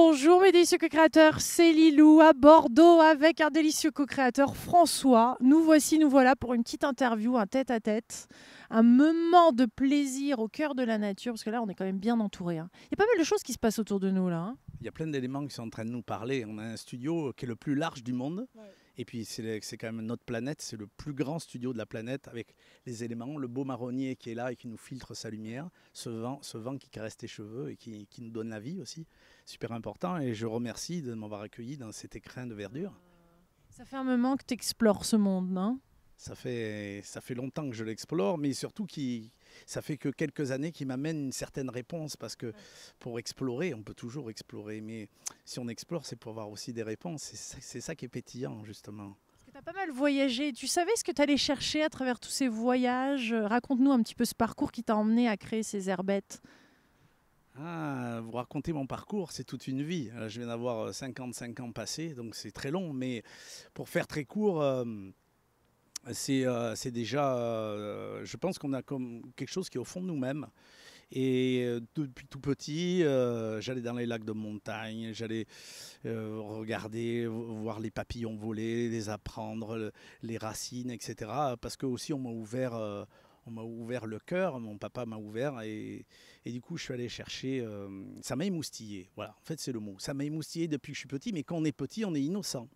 Bonjour mes délicieux co-créateurs, c'est Lilou à Bordeaux avec un délicieux co-créateur François. Nous voilà pour une petite interview, un tête-à-tête, un moment de plaisir au cœur de la nature, parce que là on est quand même bien entouré. Il y a pas mal de choses qui se passent autour de nous là. Il y a plein d'éléments qui sont en train de nous parler. On a un studio qui est le plus large du monde. Ouais. Et puis c'est quand même notre planète, c'est le plus grand studio de la planète avec les éléments, le beau marronnier qui est là et qui nous filtre sa lumière, ce vent qui caresse tes cheveux et qui nous donne la vie aussi. Super important et je remercie de m'avoir accueilli dans cet écrin de verdure. Ça fait un moment que tu explores ce monde, non? Ça fait longtemps que je l'explore, mais surtout ça fait que quelques années qui m'amènent une certaine réponse parce que pour explorer, on peut toujours explorer, mais si on explore, c'est pour avoir aussi des réponses. C'est ça qui est pétillant, justement. Parce que tu as pas mal voyagé. Tu savais ce que tu allais chercher à travers tous ces voyages? Raconte-nous un petit peu ce parcours qui t'a emmené à créer ces herbettes. Ah, vous racontez mon parcours, c'est toute une vie. Je viens d'avoir 55 ans passés, donc c'est très long, mais pour faire très court, c'est déjà, je pense qu'on a comme quelque chose qui est au fond de nous-mêmes. Et depuis tout petit, j'allais dans les lacs de montagne, j'allais regarder, voir les papillons voler, les apprendre, les racines, etc. Parce que aussi on m'a ouvert le cœur, mon papa m'a ouvert et du coup je suis allé chercher, ça m'a émoustillé, voilà, en fait c'est le mot, ça m'a émoustillé depuis que je suis petit, mais quand on est petit on est innocent.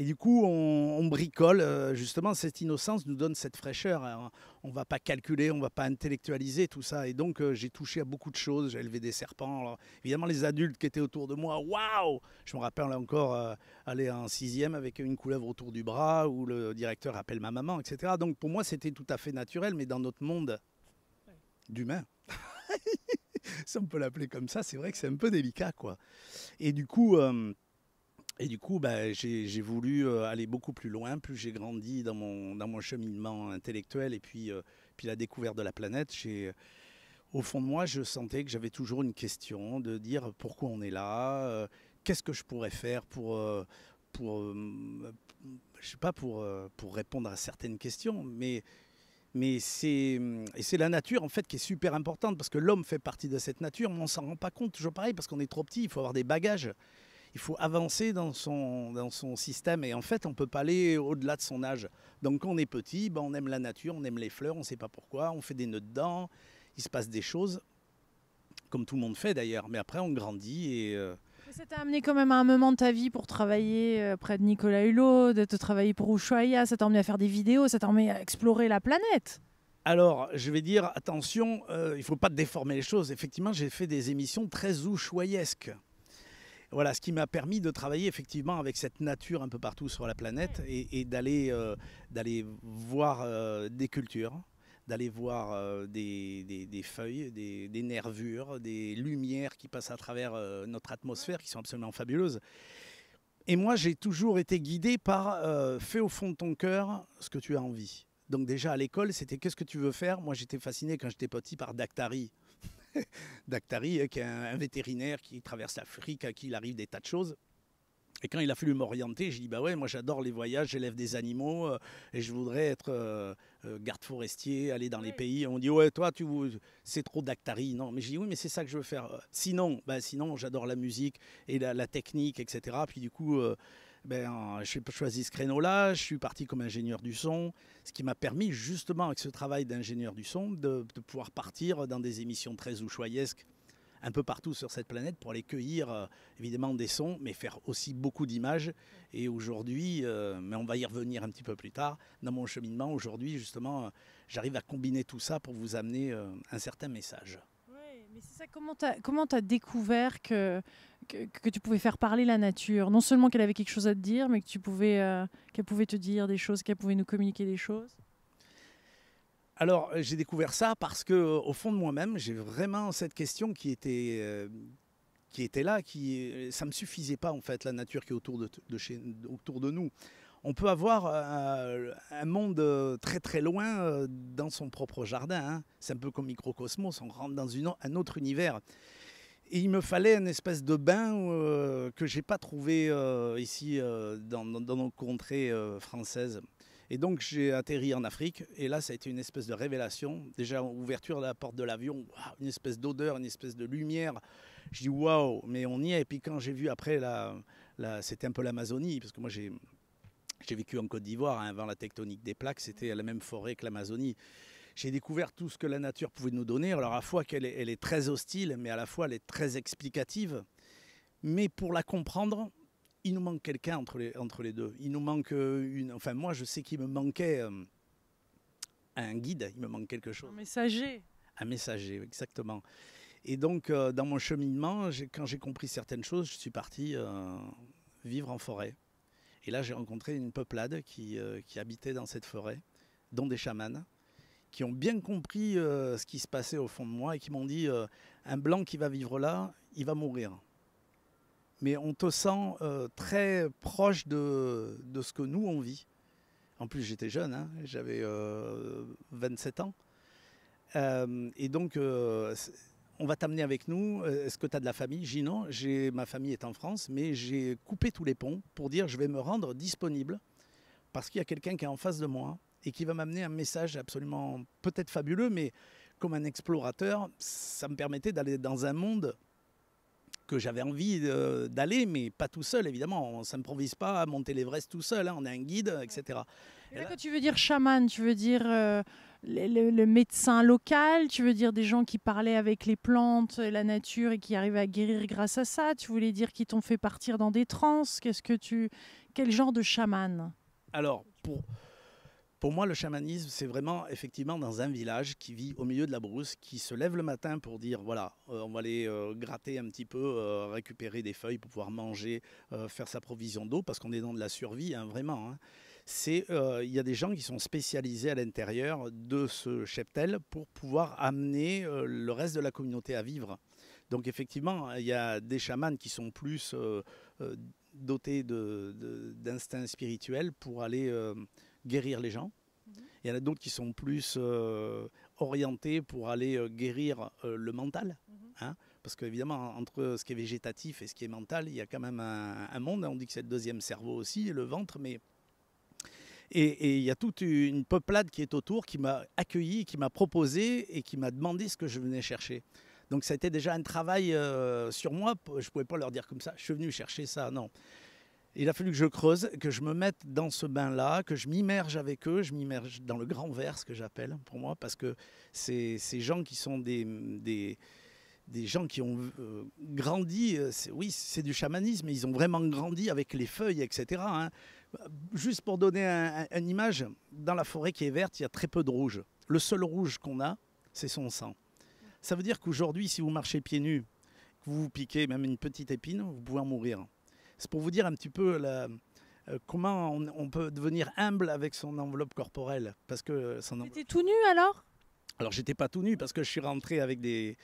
Et du coup, on bricole, justement, cette innocence nous donne cette fraîcheur. Alors, on ne va pas calculer, on ne va pas intellectualiser tout ça. Et donc, j'ai touché à beaucoup de choses. J'ai élevé des serpents. Alors, évidemment, les adultes qui étaient autour de moi, waouh! Je me rappelle encore aller en sixième avec une couleuvre autour du bras où le directeur appelle ma maman, etc. Donc, pour moi, c'était tout à fait naturel. Mais dans notre monde d'humain, si on peut l'appeler comme ça, c'est vrai que c'est un peu délicat, quoi. Et du coup... j'ai voulu aller beaucoup plus loin, plus j'ai grandi dans mon cheminement intellectuel et puis la découverte de la planète. Au fond de moi, je sentais que j'avais toujours une question de dire pourquoi on est là, qu'est-ce que je pourrais faire pour, je sais pas, pour répondre à certaines questions. Mais c'est la nature en fait qui est super importante parce que l'homme fait partie de cette nature, mais on s'en rend pas compte. Toujours pareil, parce qu'on est trop petit, il faut avoir des bagages. Il faut avancer dans son système et en fait on ne peut pas aller au-delà de son âge. Donc quand on est petit, on aime la nature, on aime les fleurs, on ne sait pas pourquoi, on fait des nœuds dedans, il se passe des choses, comme tout le monde fait d'ailleurs, mais après on grandit Mais ça t'a amené quand même à un moment de ta vie pour travailler près de Nicolas Hulot, de te travailler pour Ushuaïa, ça t'a emmené à faire des vidéos, ça t'a emmené à explorer la planète. Alors, je vais dire, attention, il ne faut pas déformer les choses. Effectivement, j'ai fait des émissions très ushuaïesques. Voilà, ce qui m'a permis de travailler effectivement avec cette nature un peu partout sur la planète et d'aller voir des cultures, d'aller voir des feuilles, des nervures, des lumières qui passent à travers notre atmosphère qui sont absolument fabuleuses. Et moi, j'ai toujours été guidé par fais au fond de ton cœur ce que tu as envie. Donc déjà à l'école, c'était qu'est-ce que tu veux faire? Moi, j'étais fasciné quand j'étais petit par Daktari. Daktari, qui est un vétérinaire qui traverse l'Afrique, à qui il arrive des tas de choses. Et quand il a fallu m'orienter, j'ai dit bah ouais, moi j'adore les voyages, j'élève des animaux et je voudrais être garde forestier, aller dans les pays. On dit ouais, toi c'est trop Daktari. Non, mais j'ai dit oui, mais c'est ça que je veux faire. Sinon j'adore la musique et la technique, etc. Puis du coup, j'ai choisi ce créneau-là, je suis parti comme ingénieur du son, ce qui m'a permis justement avec ce travail d'ingénieur du son de pouvoir partir dans des émissions très ushuaïesques un peu partout sur cette planète pour aller cueillir évidemment des sons, mais faire aussi beaucoup d'images. Et aujourd'hui, mais on va y revenir un petit peu plus tard, dans mon cheminement, aujourd'hui justement, j'arrive à combiner tout ça pour vous amener un certain message. Ouais, mais c'est ça, comment t'as découvert que tu pouvais faire parler la nature? Non seulement qu'elle avait quelque chose à te dire, mais que qu'elle pouvait te dire des choses, qu'elle pouvait nous communiquer des choses. Alors, j'ai découvert ça parce que, au fond de moi-même, j'ai vraiment cette question qui était là, ça me suffisait pas en fait, la nature qui est autour de nous. On peut avoir un monde très très loin dans son propre jardin, hein. C'est un peu comme Microcosmos, on rentre dans un autre univers. Et il me fallait une espèce de bain que j'ai pas trouvé ici dans nos contrées françaises. Et donc j'ai atterri en Afrique et là ça a été une espèce de révélation. Déjà ouverture de la porte de l'avion, une espèce d'odeur, une espèce de lumière. Je dis waouh, mais on y est. Et puis quand j'ai vu après, c'était un peu l'Amazonie, parce que moi j'ai vécu en Côte d'Ivoire, hein, avant la tectonique des plaques, c'était la même forêt que l'Amazonie. J'ai découvert tout ce que la nature pouvait nous donner. Alors à la fois qu'elle elle est très hostile, mais à la fois elle est très explicative. Mais pour la comprendre, il nous manque quelqu'un entre les deux. Il nous manque Enfin, moi, je sais qu'il me manquait un guide, il me manque quelque chose. Un messager. Un messager, exactement. Et donc, dans mon cheminement, quand j'ai compris certaines choses, je suis parti vivre en forêt. Et là, j'ai rencontré une peuplade qui habitait dans cette forêt, dont des chamans, qui ont bien compris ce qui se passait au fond de moi et qui m'ont dit un blanc qui va vivre là, il va mourir. Mais on te sent très proche de ce que nous, on vit. En plus, j'étais jeune, hein, j'avais 27 ans. Et donc, on va t'amener avec nous. Est-ce que tu as de la famille? J'ai dit non, ma famille est en France, mais j'ai coupé tous les ponts pour dire je vais me rendre disponible parce qu'il y a quelqu'un qui est en face de moi et qui va m'amener un message absolument peut-être fabuleux, mais comme un explorateur, ça me permettait d'aller dans un monde que j'avais envie d'aller, mais pas tout seul, évidemment. On ne s'improvise pas à monter l'Everest tout seul, hein. On a un guide, etc. Et là, quand tu veux dire chaman, tu veux dire le médecin local, tu veux dire des gens qui parlaient avec les plantes et la nature et qui arrivaient à guérir grâce à ça, tu voulais dire qui t'ont fait partir dans des transes, quel genre de chaman? Alors, pour moi, le chamanisme, c'est vraiment effectivement dans un village qui vit au milieu de la brousse, qui se lève le matin pour dire, voilà, on va aller gratter un petit peu, récupérer des feuilles pour pouvoir manger, faire sa provision d'eau, parce qu'on est dans de la survie, hein, vraiment. Hein. Il y a des gens qui sont spécialisés à l'intérieur de ce cheptel pour pouvoir amener le reste de la communauté à vivre. Donc effectivement, il y a des chamans qui sont plus dotés d'instincts spirituels pour aller guérir les gens. Il y en a d'autres qui sont plus orientés pour aller guérir le mental. Hein, parce qu'évidemment, entre ce qui est végétatif et ce qui est mental, il y a quand même un monde. On dit que c'est le deuxième cerveau aussi, le ventre. Et il y a toute une peuplade qui est autour, qui m'a accueilli, qui m'a proposé et qui m'a demandé ce que je venais chercher. Donc ça a été déjà un travail sur moi. Je ne pouvais pas leur dire comme ça, je suis venu chercher ça. Non. Il a fallu que je creuse, que je me mette dans ce bain-là, que je m'immerge avec eux, je m'immerge dans le grand verre, ce que j'appelle pour moi, parce que ces gens qui sont des gens qui ont grandi, oui, c'est du chamanisme, mais ils ont vraiment grandi avec les feuilles, etc. Hein. Juste pour donner une image, dans la forêt qui est verte, il y a très peu de rouge. Le seul rouge qu'on a, c'est son sang. Ça veut dire qu'aujourd'hui, si vous marchez pieds nus, que vous vous piquez même une petite épine, vous pouvez en mourir. C'est pour vous dire un petit peu comment on peut devenir humble avec son enveloppe corporelle. Parce que T'étais tout nu alors? Alors j'étais pas tout nu parce que je suis rentré avec des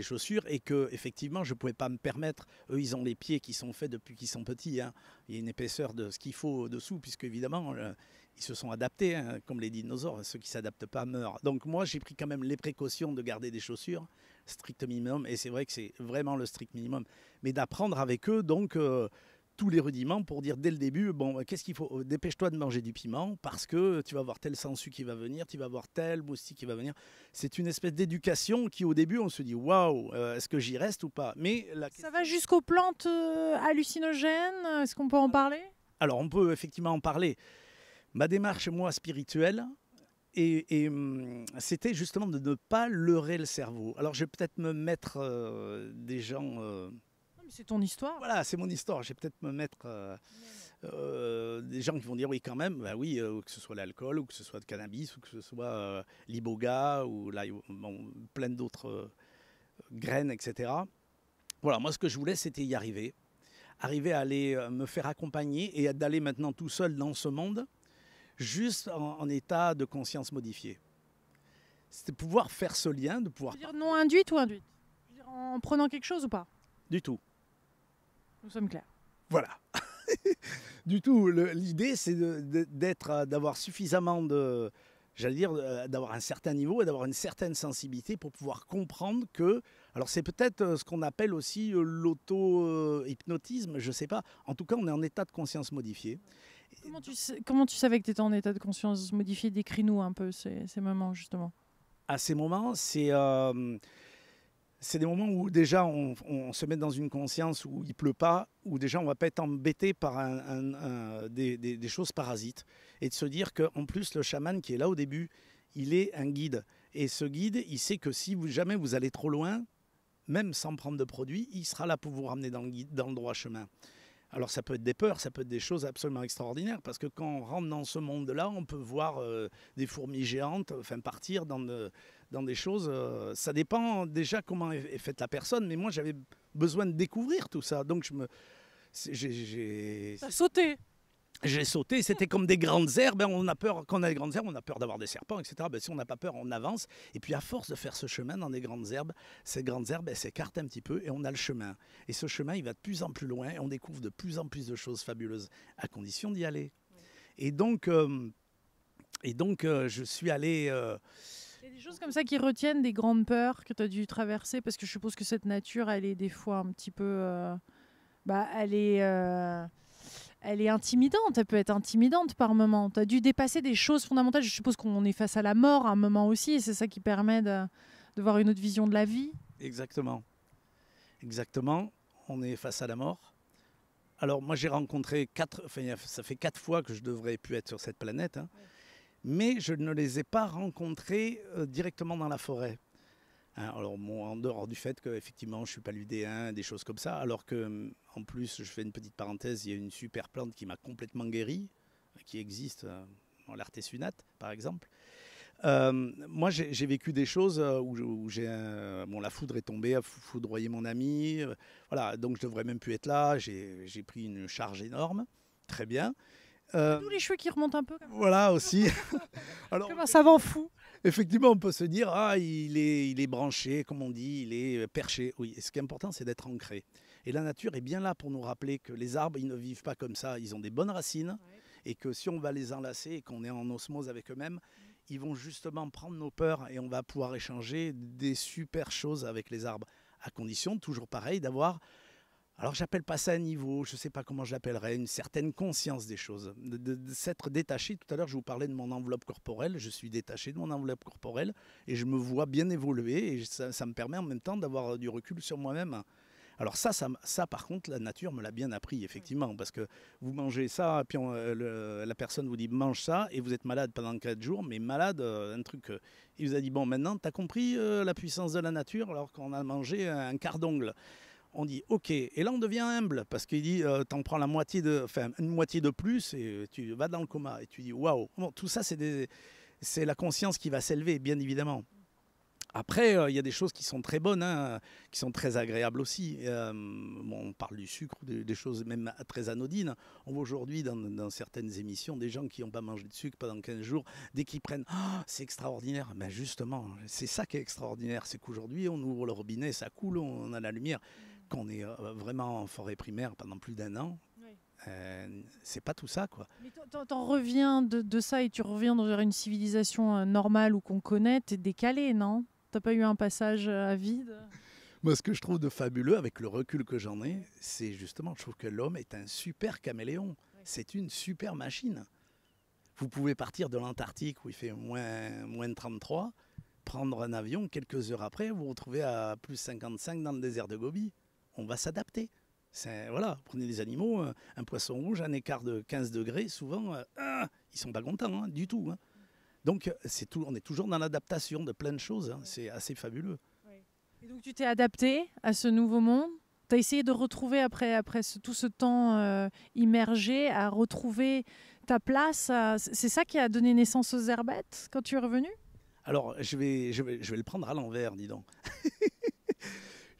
chaussures et que effectivement je pouvais pas me permettre. Eux ils ont les pieds qui sont faits depuis qu'ils sont petits. Hein. Il y a une épaisseur de ce qu'il faut dessous puisque évidemment ils se sont adaptés, hein, comme les dinosaures. Ceux qui s'adaptent pas meurent. Donc moi j'ai pris quand même les précautions de garder des chaussures strict minimum et c'est vrai que c'est vraiment le strict minimum. Mais d'apprendre avec eux donc tous les rudiments pour dire dès le début, bon, qu'est-ce qu'il faut? Dépêche-toi de manger du piment parce que tu vas avoir tel sangsue qui va venir, tu vas avoir tel moustique qui va venir. C'est une espèce d'éducation qui, au début, on se dit, waouh, est-ce que j'y reste ou pas? Mais ça va jusqu'aux plantes hallucinogènes. Est-ce qu'on peut en parler? Alors, on peut effectivement en parler. Ma démarche, moi, spirituelle, c'était justement de ne pas leurrer le cerveau. Alors, je vais peut-être me mettre des gens... C'est ton histoire. Voilà, c'est mon histoire. Je vais peut-être me mettre des gens qui vont dire oui quand même, bah oui, que ce soit l'alcool, ou que ce soit le cannabis, ou que ce soit l'iboga, ou plein d'autres graines, etc. Voilà, moi ce que je voulais, c'était y arriver. Arriver à aller me faire accompagner et d'aller maintenant tout seul dans ce monde, juste en état de conscience modifiée. C'était pouvoir faire ce lien, de pouvoir... Tu veux dire non induite ou induite? Je veux dire, en prenant quelque chose ou pas? Du tout. Nous sommes clairs. Voilà. Du tout. L'idée, c'est d'avoir suffisamment de... J'allais dire, d'avoir un certain niveau et d'avoir une certaine sensibilité pour pouvoir comprendre que... Alors, c'est peut-être ce qu'on appelle aussi l'auto-hypnotisme, je ne sais pas. En tout cas, on est en état de conscience modifié. Comment tu savais que tu étais en état de conscience modifié? Décris-nous un peu ces moments, justement. À ces moments, c'est... C'est des moments où déjà on se met dans une conscience où il pleut pas, où déjà on va pas être embêté par des choses parasites. Et de se dire qu'en plus le chaman qui est là au début, il est un guide. Et ce guide, il sait que si jamais vous allez trop loin, même sans prendre de produit, il sera là pour vous ramener dans le droit chemin. Alors ça peut être des peurs, ça peut être des choses absolument extraordinaires, parce que quand on rentre dans ce monde-là, on peut voir des fourmis géantes, enfin partir dans des choses. Ça dépend déjà comment est faite la personne, mais moi j'avais besoin de découvrir tout ça, donc T'as sauté. J'ai sauté, c'était comme des grandes herbes. On a peur, quand on a des grandes herbes, on a peur d'avoir des serpents, etc. Ben, si on n'a pas peur, on avance. Et puis à force de faire ce chemin dans des grandes herbes, ces grandes herbes, elles s'écartent un petit peu et on a le chemin. Et ce chemin, il va de plus en plus loin et on découvre de plus en plus de choses fabuleuses, à condition d'y aller. Et donc, je suis allé... Il y a des choses comme ça qui retiennent des grandes peurs que tu as dû traverser, parce que je suppose que cette nature, elle est des fois un petit peu... elle est intimidante, elle peut être intimidante par moment. Tu as dû dépasser des choses fondamentales. Je suppose qu'on est face à la mort à un moment aussi, et c'est ça qui permet de voir une autre vision de la vie. Exactement. Exactement. On est face à la mort. Alors moi j'ai rencontré ça fait 4 fois que je devrais plus être sur cette planète, hein, ouais. Mais je ne les ai pas rencontrés directement dans la forêt. Hein, alors en dehors du fait qu'effectivement je suis paludéen, des choses comme ça, alors que en plus je fais une petite parenthèse, il y a une super plante qui m'a complètement guéri, qui existe en l'artésunate par exemple. Moi j'ai vécu des choses où la foudre est tombée, a foudroyé mon ami, voilà, donc je devrais même plus être là, j'ai pris une charge énorme, très bien. Tous les cheveux qui remontent un peu comme ça. Voilà aussi. Alors, comme un savant fou. Effectivement, on peut se dire, il est branché, comme on dit, il est perché. Oui, et ce qui est important, c'est d'être ancré. Et la nature est bien là pour nous rappeler que les arbres, ils ne vivent pas comme ça. Ils ont des bonnes racines, ouais. Et que si on va les enlacer et qu'on est en osmose avec eux-mêmes, ils vont justement prendre nos peurs et on va pouvoir échanger des super choses avec les arbres. À condition, toujours pareil, d'avoir... Alors, j'appelle pas ça un niveau, je ne sais pas comment je l'appellerais, une certaine conscience des choses, de s'être détaché. Tout à l'heure, je vous parlais de mon enveloppe corporelle, je suis détaché de mon enveloppe corporelle et je me vois bien évoluer et ça me permet en même temps d'avoir du recul sur moi-même. Alors ça, par contre, la nature me l'a bien appris, effectivement, parce que vous mangez ça, puis la personne vous dit « mange ça » et vous êtes malade pendant 4 jours, mais malade, un truc... il vous a dit « bon, maintenant, tu as compris la puissance de la nature alors qu'on a mangé un quart d'ongle ». On dit ok, et là on devient humble parce qu'il dit t'en prends une moitié de plus et tu vas dans le coma et tu dis waouh. Bon, tout ça c'est la conscience qui va s'élever, bien évidemment. Après il y a des choses qui sont très bonnes, hein, qui sont très agréables aussi. On parle du sucre, des choses même très anodines. On voit aujourd'hui dans certaines émissions des gens qui n'ont pas mangé de sucre pendant 15 jours, dès qu'ils prennent c'est extraordinaire. Ben justement, c'est ça qui est extraordinaire, c'est qu'aujourd'hui on ouvre le robinet, ça coule, on a la lumière. Qu'on est vraiment en forêt primaire pendant plus d'1 an, oui. C'est pas tout ça, quoi. Mais t'en reviens de ça et tu reviens vers une civilisation normale ou qu'on connaît, t'es décalé, non? T'as pas eu un passage à vide? Moi, ce que je trouve de fabuleux, avec le recul que j'en ai, c'est justement, je trouve que l'homme est un super caméléon. Oui. C'est une super machine. Vous pouvez partir de l'Antarctique où il fait moins 33, prendre un avion, quelques heures après, vous vous retrouvez à plus 55 dans le désert de Gobi. On va s'adapter. Voilà, prenez des animaux, un poisson rouge, un écart de 15 degrés, souvent, ils sont pas contents, hein, du tout. Hein. Donc, on est toujours dans l'adaptation de plein de choses. Hein. C'est assez fabuleux. Oui. Et donc, tu t'es adapté à ce nouveau monde. Tu as essayé de retrouver, après tout ce temps immergé, à retrouver ta place. C'est ça qui a donné naissance aux herbettes quand tu es revenu? Alors, je vais le prendre à l'envers, dis donc.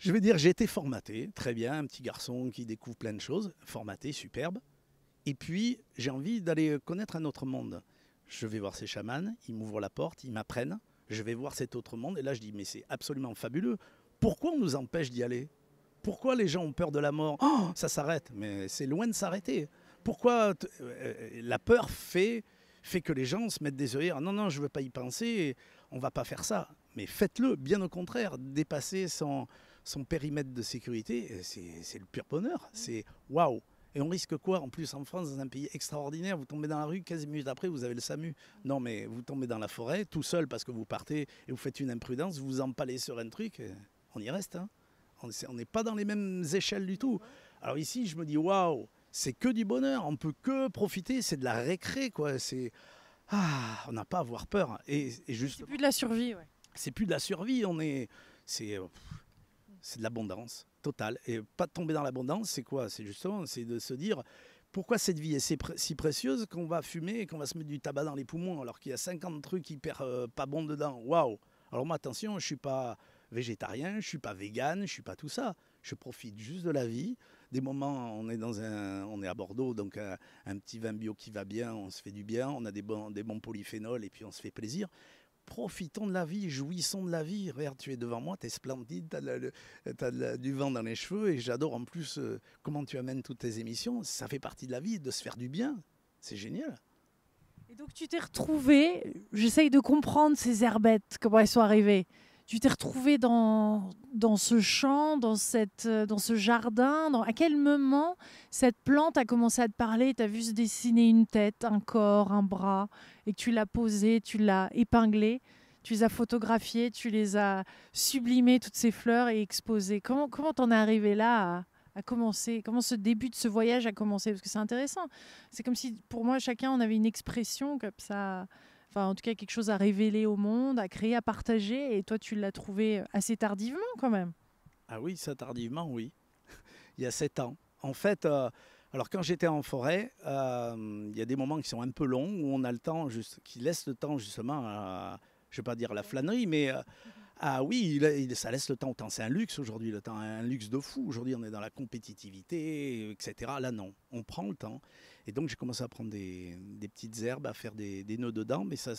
Je vais dire, j'ai été formaté, très bien, un petit garçon qui découvre plein de choses, formaté, superbe. Et puis, j'ai envie d'aller connaître un autre monde. Je vais voir ces chamans, ils m'ouvrent la porte, ils m'apprennent. Je vais voir cet autre monde et là, je dis, mais c'est absolument fabuleux. Pourquoi on nous empêche d'y aller? Pourquoi les gens ont peur de la mort? Oh, ça s'arrête, mais c'est loin de s'arrêter. Pourquoi la peur fait que les gens se mettent des œillères? Non, non, je ne veux pas y penser, on ne va pas faire ça. Mais faites-le, bien au contraire, dépasser son périmètre de sécurité, c'est le pur bonheur. C'est waouh. Et on risque quoi en plus en France, dans un pays extraordinaire? Vous tombez dans la rue, 15 minutes après, vous avez le SAMU. Non, mais vous tombez dans la forêt, tout seul parce que vous partez et vous faites une imprudence, vous vous empalez sur un truc. on y reste. Hein. On n'est pas dans les mêmes échelles du tout. Alors ici, je me dis, waouh, c'est que du bonheur, on peut que profiter, c'est de la récré, quoi. On n'a pas à avoir peur. Et c'est plus de la survie, ouais. C'est plus de la survie, c'est de l'abondance totale. Et pas de tomber dans l'abondance, c'est quoi? C'est justement, c'est de se dire, pourquoi cette vie est si précieuse qu'on va fumer et qu'on va se mettre du tabac dans les poumons alors qu'il y a 50 trucs hyper pas bons dedans. Waouh! Alors moi, attention, je ne suis pas végétarien, je ne suis pas vegan, je ne suis pas tout ça. Je profite juste de la vie. Des moments, on est à Bordeaux, donc un petit vin bio qui va bien, on se fait du bien, on a des bons polyphénols et puis on se fait plaisir. Profitons de la vie, jouissons de la vie. Regarde, tu es devant moi, tu es splendide, tu as du vent dans les cheveux et j'adore en plus comment tu amènes toutes tes émissions. Ça fait partie de la vie, de se faire du bien. C'est génial. Et donc tu t'es retrouvé, j'essaye de comprendre ces herbettes, comment elles sont arrivées. Tu t'es retrouvé dans ce champ, dans ce jardin. À quel moment cette plante a commencé à te parler? Tu as vu se dessiner une tête, un corps, un bras, et que tu l'as posée, tu l'as épinglée, tu les as photographiées, tu les as sublimées, toutes ces fleurs, et exposées. Comment t'en es arrivé là à commencer? Comment ce début de ce voyage a commencé? Parce que c'est intéressant. C'est comme si, pour moi, chacun, on avait une expression comme ça... Enfin, en tout cas, quelque chose à révéler au monde, à créer, à partager. Et toi, tu l'as trouvé assez tardivement quand même. Ah oui, ça tardivement, oui. Il y a 7 ans. En fait, alors quand j'étais en forêt, il y a des moments qui sont un peu longs, où on a le temps, qui laissent le temps justement à, je ne vais pas dire la flânerie, mais ah oui, ça laisse le temps au temps. C'est un luxe aujourd'hui, le temps, un luxe de fou. Aujourd'hui, on est dans la compétitivité, etc. Là, non, on prend le temps. Et donc, j'ai commencé à prendre des petites herbes, à faire des nœuds dedans, mais ça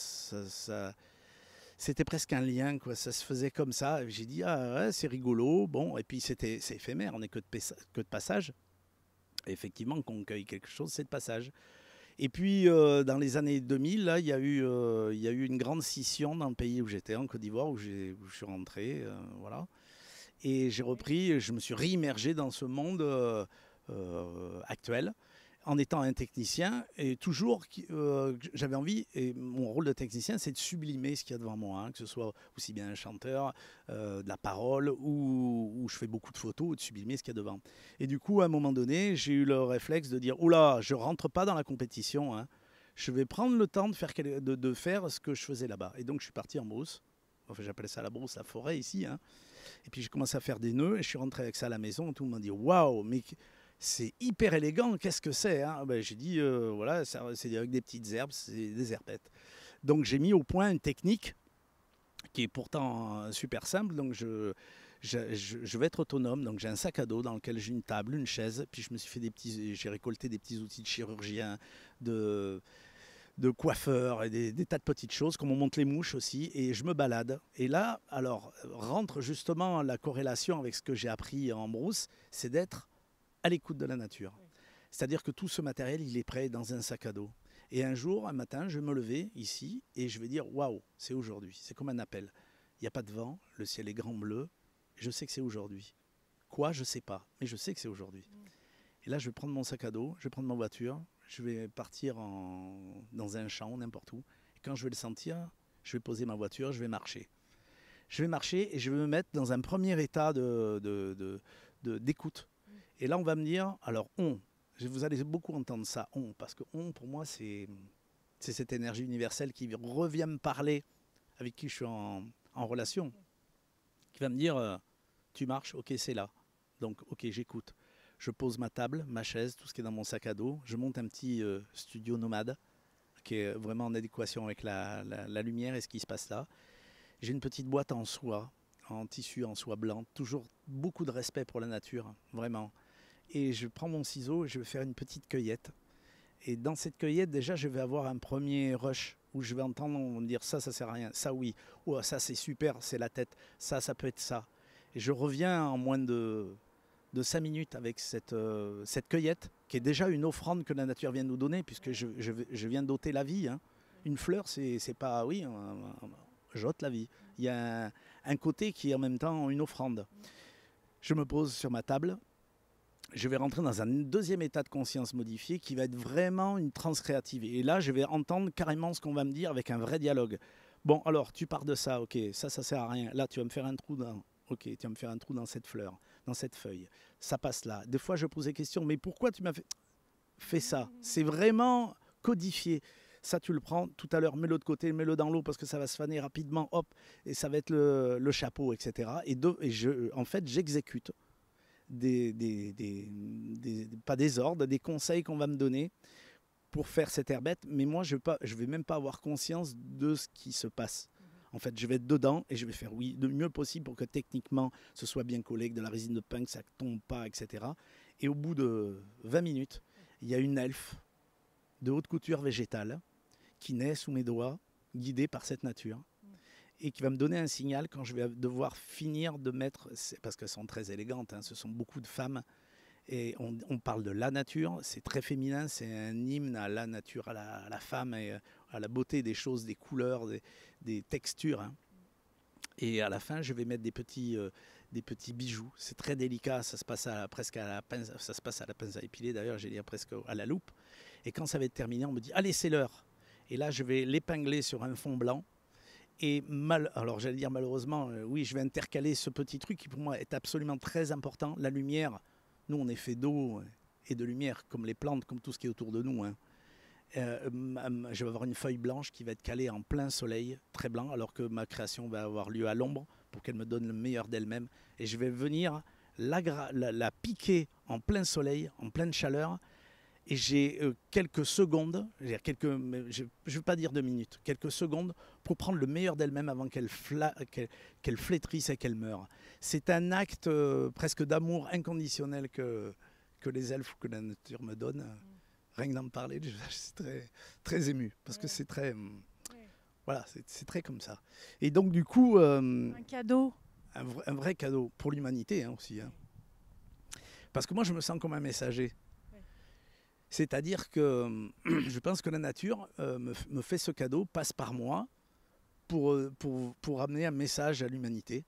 c'était presque un lien, quoi. Ça se faisait comme ça. J'ai dit, ah ouais, c'est rigolo. Bon, et puis c'est éphémère, on n'est que de passage. Et effectivement, quand on cueille quelque chose, c'est de passage. Et puis, dans les années 2000, là, il y a eu une grande scission dans le pays où j'étais, en Côte d'Ivoire, où je suis rentré. Voilà. Et j'ai repris, je me suis réimmergé dans ce monde actuel, en étant un technicien, et toujours j'avais envie, et mon rôle de technicien, c'est de sublimer ce qu'il y a devant moi, hein, que ce soit aussi bien un chanteur, de la parole, ou je fais beaucoup de photos, de sublimer ce qu'il y a devant. Et du coup, à un moment donné, j'ai eu le réflexe de dire, oula, je rentre pas dans la compétition, hein, je vais prendre le temps de faire ce que je faisais là-bas. Et donc, je suis parti en brousse, enfin j'appelle ça la brousse, la forêt ici, hein. Et puis j'ai commencé à faire des nœuds, et je suis rentré avec ça à la maison, tout le monde m'a dit, waouh, mais... c'est hyper élégant, qu'est-ce que c'est, hein? Ben, j'ai dit, voilà, c'est avec des petites herbes, c'est des herbettes. Donc j'ai mis au point une technique qui est pourtant super simple. Donc je vais être autonome. Donc j'ai un sac à dos dans lequel j'ai une table, une chaise. Puis je me suis fait j'ai récolté des petits outils de chirurgien, de coiffeur et des tas de petites choses, comme on monte les mouches aussi. Et je me balade. Et là, alors, rentre justement la corrélation avec ce que j'ai appris en brousse, c'est d'être à l'écoute de la nature. C'est-à-dire que tout ce matériel, il est prêt dans un sac à dos. Et un jour, un matin, je vais me lever ici et je vais dire, waouh, c'est aujourd'hui. C'est comme un appel. Il n'y a pas de vent, le ciel est grand bleu. Je sais que c'est aujourd'hui. Quoi, je ne sais pas, mais je sais que c'est aujourd'hui. Et là, je vais prendre mon sac à dos, je vais prendre ma voiture, je vais partir dans un champ, n'importe où. Et quand je vais le sentir, je vais poser ma voiture, je vais marcher. Je vais marcher et je vais me mettre dans un premier état d'écoute. Et là, on va me dire, alors vous allez beaucoup entendre ça, parce que pour moi, c'est cette énergie universelle qui revient me parler, avec qui je suis en relation, qui va me dire, tu marches, ok, c'est là. Donc, ok, j'écoute. Je pose ma table, ma chaise, tout ce qui est dans mon sac à dos. Je monte un petit studio nomade, qui est vraiment en adéquation avec la lumière et ce qui se passe là. J'ai une petite boîte en soie, en tissu, en soie blanc. Toujours beaucoup de respect pour la nature, vraiment. Et je prends mon ciseau et je vais faire une petite cueillette. Et dans cette cueillette, déjà, je vais avoir un premier rush où je vais entendre me dire ça sert à rien, ça oui, oh, ça c'est super, c'est la tête, ça peut être ça. Et je reviens en moins de 5 minutes avec cette cueillette, qui est déjà une offrande que la nature vient de nous donner, puisque je viens d'ôter la vie. Hein. Une fleur, c'est pas, oui, j'ôte la vie. Il y a un côté qui est en même temps une offrande. Je me pose sur ma table. Je vais rentrer dans un deuxième état de conscience modifié qui va être vraiment une transe créative. Et là, je vais entendre carrément ce qu'on va me dire avec un vrai dialogue. Bon, alors, tu pars de ça, ok, ça sert à rien. Là, tu vas me faire un trou dans... Ok, tu vas me faire un trou dans cette fleur, dans cette feuille. Ça passe là. Des fois, je pose des questions, mais pourquoi tu m'as fait ça? C'est vraiment codifié. Ça, tu le prends tout à l'heure, mets-le de côté, mets-le dans l'eau parce que ça va se faner rapidement, hop, et ça va être le chapeau, etc. En fait, j'exécute pas des ordres, des conseils qu'on va me donner pour faire cette herbette, mais moi, je vais même pas avoir conscience de ce qui se passe. En fait, je vais être dedans et je vais faire, oui, le mieux possible pour que techniquement, ce soit bien collé, que de la résine de pin, que ça ne tombe pas, etc. Et au bout de 20 minutes, il y a une elfe de haute couture végétale qui naît sous mes doigts, guidée par cette nature, et qui va me donner un signal quand je vais devoir finir de mettre, parce qu'elles sont très élégantes, hein, ce sont beaucoup de femmes, et on parle de la nature, c'est très féminin, c'est un hymne à la nature, à la femme, et à la beauté des choses, des couleurs, des textures. Hein. Et à la fin, je vais mettre des petits bijoux. C'est très délicat, ça se passe presque à la pince, ça se passe à la pince à épiler, d'ailleurs, j'ai dit presque à la loupe. Et quand ça va être terminé, on me dit, allez, c'est l'heure. Et là, je vais l'épingler sur un fond blanc. Et alors j'allais dire malheureusement, oui, je vais intercaler ce petit truc qui pour moi est absolument très important, la lumière. Nous, on est fait d'eau et de lumière, comme les plantes, comme tout ce qui est autour de nous. Hein. Je vais avoir une feuille blanche qui va être calée en plein soleil, très blanc, alors que ma création va avoir lieu à l'ombre pour qu'elle me donne le meilleur d'elle-même. Et je vais venir la piquer en plein soleil, en pleine chaleur. Et j'ai quelques secondes, je ne veux pas dire 2 minutes, quelques secondes pour prendre le meilleur d'elle-même avant qu'elle flétrisse et qu'elle meure. C'est un acte presque d'amour inconditionnel que les elfes, que la nature me donne. Rien que d'en parler, je suis très, très ému, parce que c'est très... Voilà, c'est très comme ça. Et donc du coup... un cadeau. Un vrai cadeau pour l'humanité hein, aussi. Hein. Parce que moi, je me sens comme un messager. C'est-à-dire que je pense que la nature me fait ce cadeau, passe par moi, pour amener un message à l'humanité.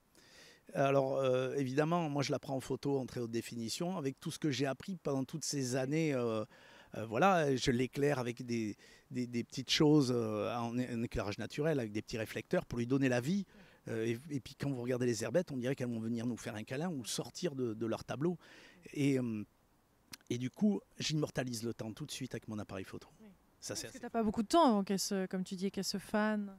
Alors évidemment, moi je la prends en photo en très haute définition, avec tout ce que j'ai appris pendant toutes ces années. Voilà, je l'éclaire avec des petites choses en éclairage naturel, avec des petits réflecteurs pour lui donner la vie. Et puis quand vous regardez les herbettes, on dirait qu'elles vont venir nous faire un câlin ou sortir de leur tableau. Et du coup, j'immortalise le temps tout de suite avec mon appareil photo. Oui. Ça, Parce que tu n'as pas beaucoup de temps avant comme tu dis, qu'elle se fane.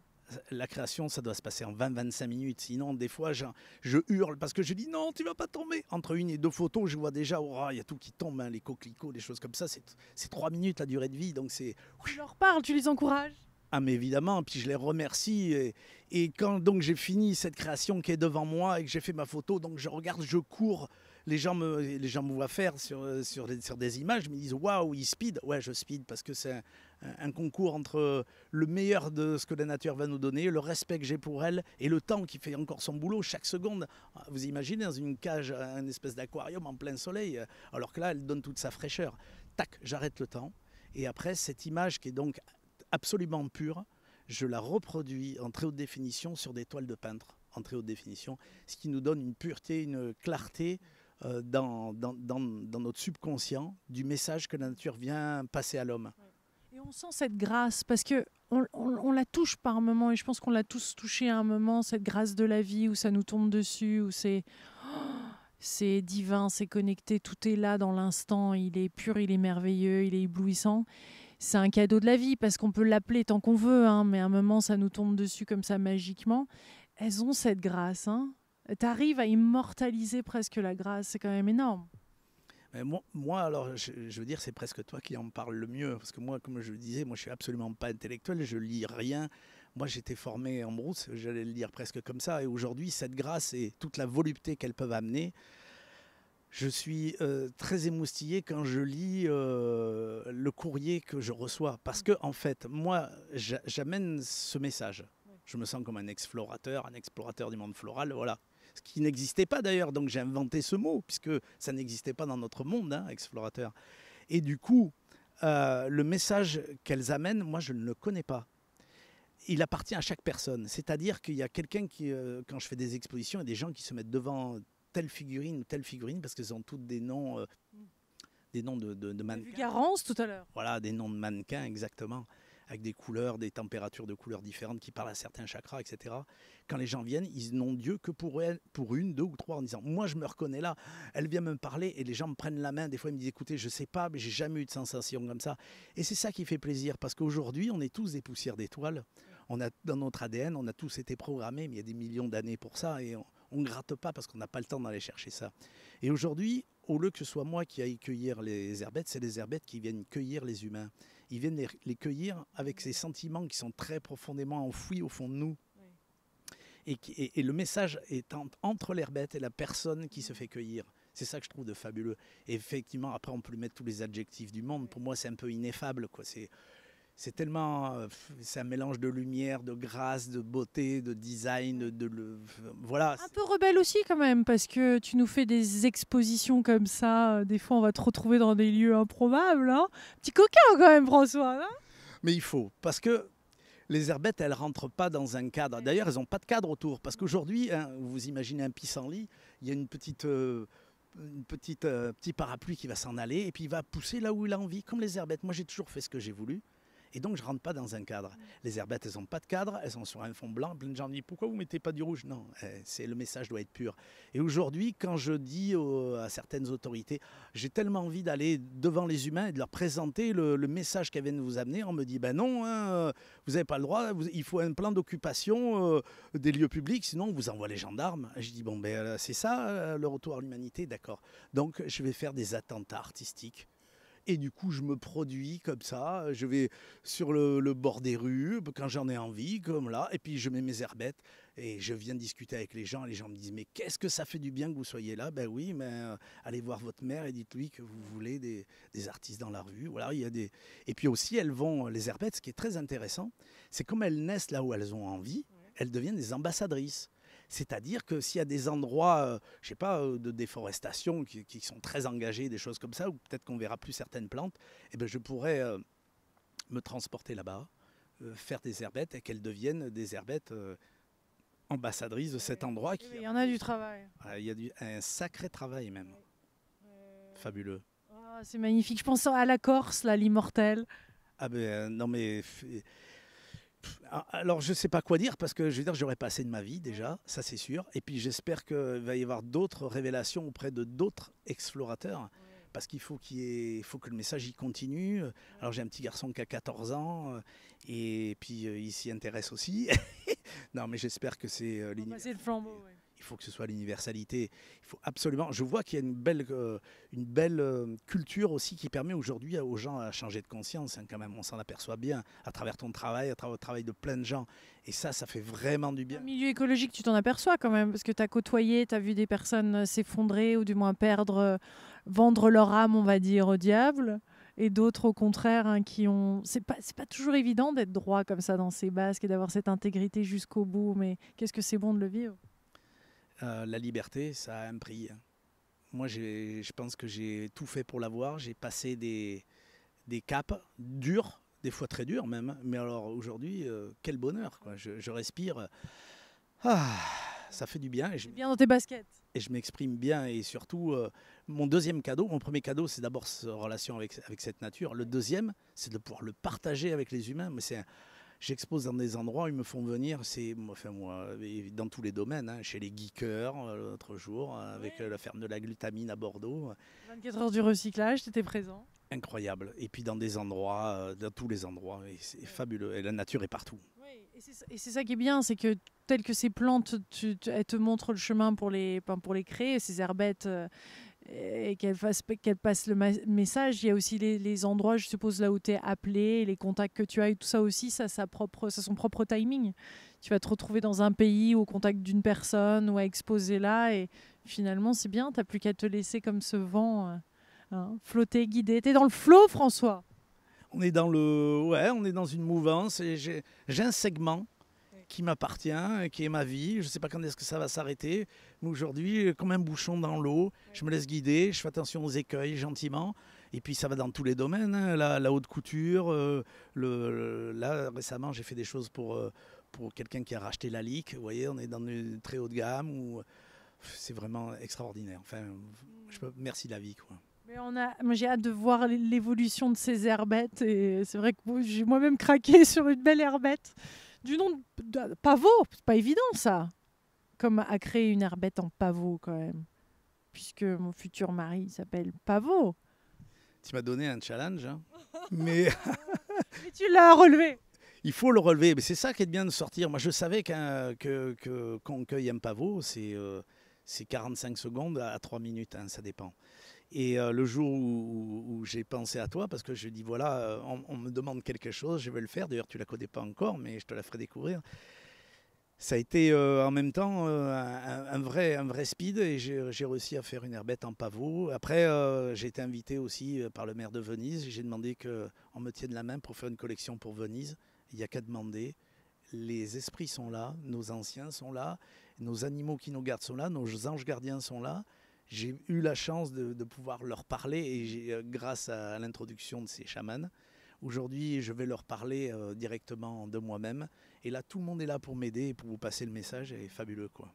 La création, ça doit se passer en 20-25 minutes. Sinon, des fois, je hurle parce que je dis non, tu vas pas tomber. Entre 1 et 2 photos, je vois déjà, il y a tout qui tombe, hein, les coquelicots, des choses comme ça. C'est 3 minutes la durée de vie. Donc c'est... Tu leur parles, tu les encourages. Ah mais évidemment, puis je les remercie. Et quand donc j'ai fini cette création qui est devant moi et que j'ai fait ma photo, donc je regarde, je cours. Les gens me voient faire sur des images, me disent waouh, il speed. Ouais, je speed parce que c'est un concours entre le meilleur de ce que la nature va nous donner, le respect que j'ai pour elle et le temps qui fait encore son boulot chaque seconde. Vous imaginez dans une cage, une espèce d'aquarium en plein soleil, alors que là, elle donne toute sa fraîcheur. Tac, j'arrête le temps. Et après, cette image qui est donc absolument pure, je la reproduis en très haute définition sur des toiles de peintre en très haute définition, ce qui nous donne une pureté, une clarté dans notre subconscient du message que la nature vient passer à l'homme. Et on sent cette grâce parce que on la touche par moments et je pense qu'on l'a tous touché à un moment, cette grâce de la vie où ça nous tombe dessus, où c'est divin, c'est connecté, tout est là dans l'instant, il est pur, il est merveilleux, il est éblouissant. C'est un cadeau de la vie parce qu'on peut l'appeler tant qu'on veut, hein, mais à un moment ça nous tombe dessus comme ça magiquement. Elles ont cette grâce, hein. Tu arrives à immortaliser presque la grâce, c'est quand même énorme. Mais moi, alors, je veux dire, c'est presque toi qui en parle le mieux. Parce que moi, comme je le disais, moi, je suis absolument pas intellectuel, je lis rien. Moi, j'étais formé en brousse, j'allais le dire presque comme ça. Et aujourd'hui, cette grâce et toute la volupté qu'elles peuvent amener, je suis très émoustillé quand je lis le courrier que je reçois. Parce que, en fait, moi, j'amène ce message. Je me sens comme un explorateur du monde floral, voilà. Ce qui n'existait pas d'ailleurs, donc j'ai inventé ce mot, puisque ça n'existait pas dans notre monde, hein, explorateur. Et du coup, le message qu'elles amènent, moi je ne le connais pas. Il appartient à chaque personne. C'est-à-dire qu'il y a quelqu'un qui, quand je fais des expositions, il y a des gens qui se mettent devant telle figurine ou telle figurine, parce qu'elles ont toutes des noms de mannequins. Garance tout à l'heure. Voilà, des noms de mannequins, exactement. avec des couleurs, des températures de couleurs différentes qui parlent à certains chakras, etc. Quand les gens viennent, ils n'ont Dieu que pour elle, pour une, deux ou trois, en disant moi je me reconnais là. Elle vient me parler et les gens me prennent la main. Des fois ils me disent écoutez, je sais pas, mais j'ai jamais eu de sensation comme ça. Et c'est ça qui fait plaisir parce qu'aujourd'hui on est tous des poussières d'étoiles. On a dans notre ADN, on a tous été programmés, mais il y a des millions d'années pour ça et on ne gratte pas parce qu'on n'a pas le temps d'aller chercher ça. Et aujourd'hui, au lieu que ce soit moi qui aille cueillir les herbettes, c'est les herbettes qui viennent cueillir les humains. Ils viennent les cueillir avec ces sentiments qui sont très profondément enfouis au fond de nous. Et le message est entre l'herbette et la personne qui se fait cueillir. C'est ça que je trouve de fabuleux. Et effectivement, après, on peut lui mettre tous les adjectifs du monde. Pour moi, c'est un peu ineffable, quoi. C'est tellement, c'est un mélange de lumière, de grâce, de beauté, de design, voilà. Un peu rebelle aussi quand même, parce que tu nous fais des expositions comme ça. Des fois, on va te retrouver dans des lieux improbables. Hein. Petit coquin quand même, François. Hein. Mais il faut, parce que les herbettes, elles ne rentrent pas dans un cadre. D'ailleurs, elles n'ont pas de cadre autour, parce qu'aujourd'hui, hein, vous imaginez un pissenlit, il y a petit parapluie qui va s'en aller, et puis il va pousser là où il a envie, comme les herbettes. Moi, j'ai toujours fait ce que j'ai voulu. Et donc, je ne rentre pas dans un cadre. Les herbettes, elles n'ont pas de cadre, elles sont sur un fond blanc. Plein de gens me disent pourquoi vous ne mettez pas du rouge? Non, le message doit être pur. Et aujourd'hui, quand je dis à certaines autorités, j'ai tellement envie d'aller devant les humains et de leur présenter le message qu'elles viennent vous amener, on me dit ben non, hein, vous n'avez pas le droit, il faut un plan d'occupation des lieux publics, sinon on vous envoie les gendarmes. Et je dis bon, ben c'est ça le retour à l'humanité, d'accord. Donc, je vais faire des attentats artistiques. Et du coup, je me produis comme ça. Je vais sur le bord des rues quand j'en ai envie, comme là. Et puis, je mets mes herbettes et je viens discuter avec les gens. Les gens me disent mais qu'est-ce que ça fait du bien que vous soyez là? Ben oui, mais allez voir votre mère et dites-lui que vous voulez des artistes dans la rue. Voilà, il y a des... Et puis aussi, les herbettes, ce qui est très intéressant, c'est comme elles naissent là où elles ont envie, elles deviennent des ambassadrices. C'est-à-dire que s'il y a des endroits, je sais pas, de déforestation qui sont très engagés, des choses comme ça, ou peut-être qu'on verra plus certaines plantes, eh ben je pourrais me transporter là-bas, faire des herbettes et qu'elles deviennent des herbettes ambassadrices de cet endroit. Il y en a du travail. Il y a un sacré travail même. Fabuleux. Oh, c'est magnifique. Je pense à la Corse, là, l'immortel. Ah ben non mais... Alors, je ne sais pas quoi dire parce que je veux dire, j'aurais passé de ma vie déjà, ça c'est sûr. Et puis, j'espère qu'il va y avoir d'autres révélations auprès de d'autres explorateurs parce qu'il faut faut que le message y continue. Alors, j'ai un petit garçon qui a 14 ans et puis il s'y intéresse aussi. Non, mais j'espère que c'est le flambeau. Ouais. Il faut que ce soit l'universalité. Il faut absolument. Je vois qu'il y a une belle culture aussi qui permet aujourd'hui aux gens à changer de conscience. Hein, quand même, on s'en aperçoit bien à travers ton travail, à travers le travail de plein de gens. Et ça fait vraiment du bien. Le milieu écologique, tu t'en aperçois quand même, parce que tu as côtoyé, tu as vu des personnes s'effondrer ou du moins vendre leur âme, on va dire, au diable. Et d'autres, au contraire, hein, qui ont... C'est pas toujours évident d'être droit comme ça dans ses basques et d'avoir cette intégrité jusqu'au bout. Mais qu'est-ce que c'est bon de le vivre. La liberté, ça a un prix. Moi, je pense que j'ai tout fait pour l'avoir. J'ai passé des caps durs, des fois très durs même. Mais alors aujourd'hui, quel bonheur, quoi. Je respire. Ah, ça fait du bien. Bien dans tes baskets. Et je m'exprime bien. Et surtout, mon premier cadeau, c'est d'abord cette relation avec cette nature. Le deuxième, c'est de pouvoir le partager avec les humains. Mais j'expose dans des endroits où ils me font venir, moi, dans tous les domaines, hein, chez les geekers l'autre jour, avec la ferme de la glutamine à Bordeaux. 24 heures du recyclage, tu étais présent. Incroyable. Et puis dans des endroits, dans tous les endroits, et c'est fabuleux. Et la nature est partout. Oui, et c'est ça qui est bien, c'est que telles que ces plantes, elles te montrent le chemin pour les créer, ces herbettes. Et qu'elle passe le message. Il y a aussi les endroits, je suppose, là où tu es appelé, les contacts que tu as et tout ça aussi, ça a son propre timing. Tu vas te retrouver dans un pays au contact d'une personne ou à exposer là et finalement c'est bien, tu n'as plus qu'à te laisser comme ce vent flotter, guider. Tu es dans le flow, François. On est dans une mouvance et j'ai un segment qui m'appartient, qui est ma vie. Je ne sais pas quand est-ce que ça va s'arrêter. Mais aujourd'hui, comme un bouchon dans l'eau, je me laisse guider, je fais attention aux écueils gentiment. Et puis ça va dans tous les domaines, hein. La haute couture. Là, récemment, j'ai fait des choses pour quelqu'un qui a racheté la Lique. Vous voyez, on est dans une très haute gamme. C'est vraiment extraordinaire. Enfin, merci la vie, quoi. Mais moi, j'ai hâte de voir l'évolution de ces herbettes. Et c'est vrai que j'ai moi-même craqué sur une belle herbette du nom de pavot. C'est pas évident ça, comme à créer une herbette en pavot quand même, puisque mon futur mari s'appelle Pavot. Tu m'as donné un challenge, hein. Mais Et tu l'as relevé. il faut le relever. Mais c'est ça qui est bien de sortir. Moi, je savais qu'on cueille un pavot, c'est 45 secondes à 3 minutes, hein, ça dépend. Et le jour où j'ai pensé à toi, parce que je dis voilà, on me demande quelque chose, je vais le faire. D'ailleurs, tu ne la connais pas encore, mais je te la ferai découvrir. Ça a été en même temps un vrai speed et j'ai réussi à faire une herbette en pavot. Après, j'ai été invité aussi par le maire de Venise. J'ai demandé qu'on me tienne la main pour faire une collection pour Venise. Il n'y a qu'à demander. Les esprits sont là, nos anciens sont là, nos animaux qui nous gardent sont là, nos anges gardiens sont là. J'ai eu la chance de pouvoir leur parler et grâce à l'introduction de ces chamans, aujourd'hui je vais leur parler directement de moi-même. Et là tout le monde est là pour m'aider et pour vous passer le message, et fabuleux quoi.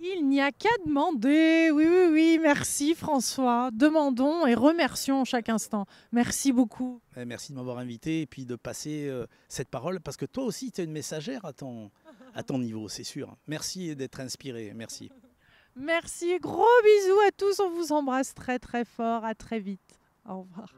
Il n'y a qu'à demander. Oui, oui, oui. Merci François. Demandons et remercions chaque instant. Merci beaucoup. Merci de m'avoir invité et puis de passer cette parole, parce que toi aussi tu es une messagère à ton niveau, c'est sûr. Merci d'être inspiré, merci. Merci. Gros bisous à tous. On vous embrasse très très fort. À très vite. Au revoir.